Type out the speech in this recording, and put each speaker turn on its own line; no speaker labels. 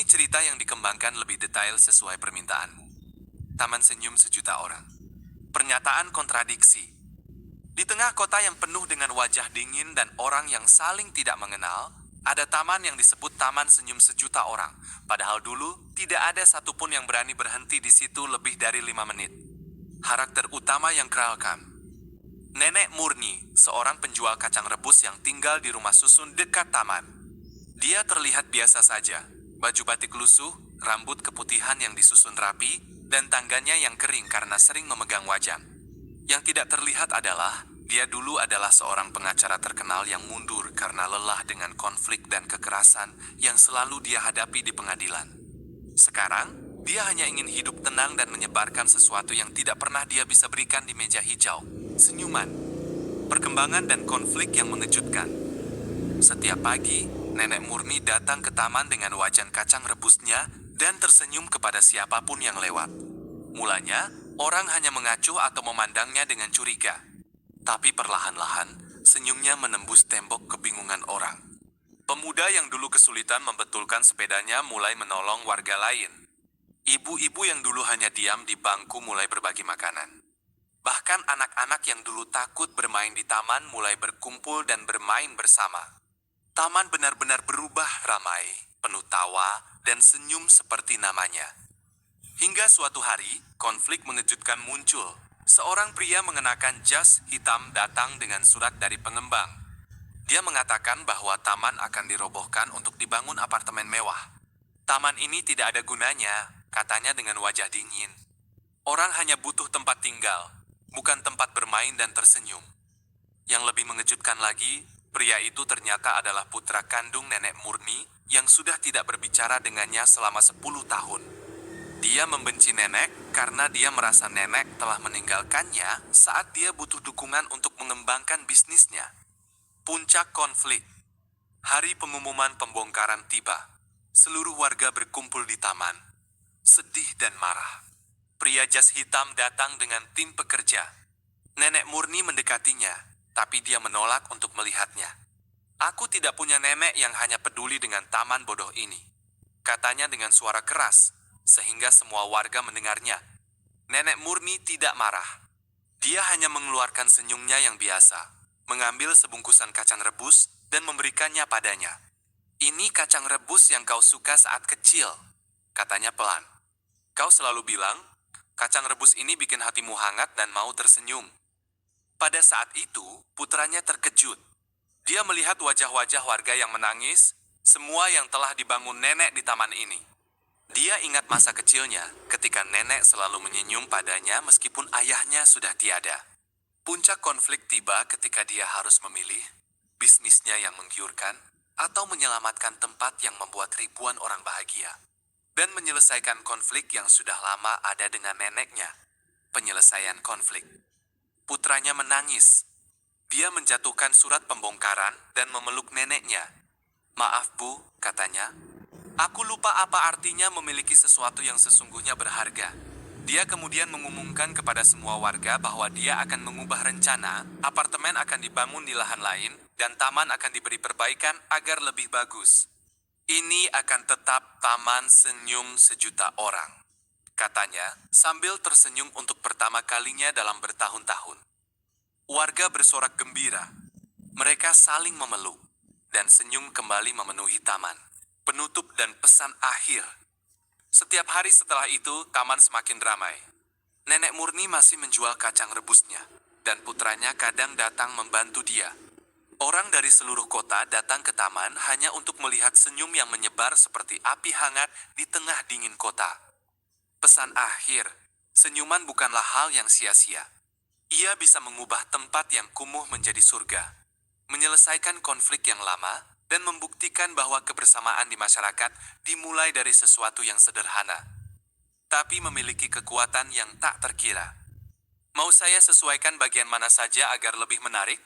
cerita yang dikembangkan lebih detail sesuai permintaanmu. Taman Senyum Sejuta Orang. Pernyataan kontradiksi. Di tengah kota yang penuh dengan wajah dingin dan orang yang saling tidak mengenal, ada taman yang disebut Taman Senyum Sejuta Orang. Padahal dulu, tidak ada satupun yang berani berhenti di situ lebih dari 5 menit. Karakter utama yang kelakar. Nenek Murni, seorang penjual kacang rebus yang tinggal di rumah susun dekat taman. Dia terlihat biasa saja. Baju batik lusuh, rambut keputihan yang disusun rapi, dan tangannya yang kering karena sering memegang wajan. Yang tidak terlihat adalah, dia dulu adalah seorang pengacara terkenal yang mundur karena lelah dengan konflik dan kekerasan yang selalu dia hadapi di pengadilan. Sekarang, dia hanya ingin hidup tenang dan menyebarkan sesuatu yang tidak pernah dia bisa berikan di meja hijau. Senyuman. Perkembangan dan konflik yang mengejutkan. Setiap pagi, Nenek Murni datang ke taman dengan wajan kacang rebusnya dan tersenyum kepada siapapun yang lewat. Mulanya, orang hanya mengacuh atau memandangnya dengan curiga. Tapi perlahan-lahan, senyumnya menembus tembok kebingungan orang. Pemuda yang dulu kesulitan membetulkan sepedanya mulai menolong warga lain. Ibu-ibu yang dulu hanya diam di bangku mulai berbagi makanan. Bahkan anak-anak yang dulu takut bermain di taman mulai berkumpul dan bermain bersama. Taman benar-benar berubah ramai, penuh tawa, dan senyum seperti namanya. Hingga suatu hari, konflik mengejutkan muncul. Seorang pria mengenakan jas hitam datang dengan surat dari pengembang. Dia mengatakan bahwa taman akan dirobohkan untuk dibangun apartemen mewah. Taman ini tidak ada gunanya, katanya dengan wajah dingin. Orang hanya butuh tempat tinggal, bukan tempat bermain dan tersenyum. Yang lebih mengejutkan lagi, pria itu ternyata adalah putra kandung Nenek Murni yang sudah tidak berbicara dengannya selama 10 tahun. Dia membenci nenek karena dia merasa nenek telah meninggalkannya saat dia butuh dukungan untuk mengembangkan bisnisnya. Puncak konflik. Hari pengumuman pembongkaran tiba. Seluruh warga berkumpul di taman, sedih dan marah. Pria jas hitam datang dengan tim pekerja. Nenek Murni mendekatinya, tapi dia menolak untuk melihatnya. Aku tidak punya nenek yang hanya peduli dengan taman bodoh ini, katanya dengan suara keras, sehingga semua warga mendengarnya. Nenek Murni tidak marah. Dia hanya mengeluarkan senyumnya yang biasa, mengambil sebungkusan kacang rebus dan memberikannya padanya. Ini kacang rebus yang kau suka saat kecil, katanya pelan. Kau selalu bilang, kacang rebus ini bikin hatimu hangat dan mau tersenyum. Pada saat itu, putranya terkejut. Dia melihat wajah-wajah warga yang menangis, semua yang telah dibangun nenek di taman ini. Dia ingat masa kecilnya ketika nenek selalu menyenyum padanya meskipun ayahnya sudah tiada. Puncak konflik tiba ketika dia harus memilih bisnisnya yang menggiurkan atau menyelamatkan tempat yang membuat ribuan orang bahagia. Dan menyelesaikan konflik yang sudah lama ada dengan neneknya. Penyelesaian konflik. Putranya menangis. Dia menjatuhkan surat pembongkaran dan memeluk neneknya. Maaf bu, katanya. Aku lupa apa artinya memiliki sesuatu yang sesungguhnya berharga. Dia kemudian mengumumkan kepada semua warga bahwa dia akan mengubah rencana, apartemen akan dibangun di lahan lain, dan taman akan diberi perbaikan agar lebih bagus. Ini akan tetap Taman Senyum Sejuta Orang, katanya sambil tersenyum untuk pertama kalinya dalam bertahun-tahun. Warga bersorak gembira. Mereka saling memeluk, dan senyum kembali memenuhi taman. Penutup dan pesan akhir. Setiap hari setelah itu, taman semakin ramai. Nenek Murni masih menjual kacang rebusnya, dan putranya kadang datang membantu dia. Orang dari seluruh kota datang ke taman hanya untuk melihat senyum yang menyebar seperti api hangat di tengah dingin kota. Pesan akhir, senyuman bukanlah hal yang sia-sia. Ia bisa mengubah tempat yang kumuh menjadi surga, menyelesaikan konflik yang lama, dan membuktikan bahwa kebersamaan di masyarakat dimulai dari sesuatu yang sederhana, tapi memiliki kekuatan yang tak terkira. Mau saya sesuaikan bagian mana saja agar lebih menarik?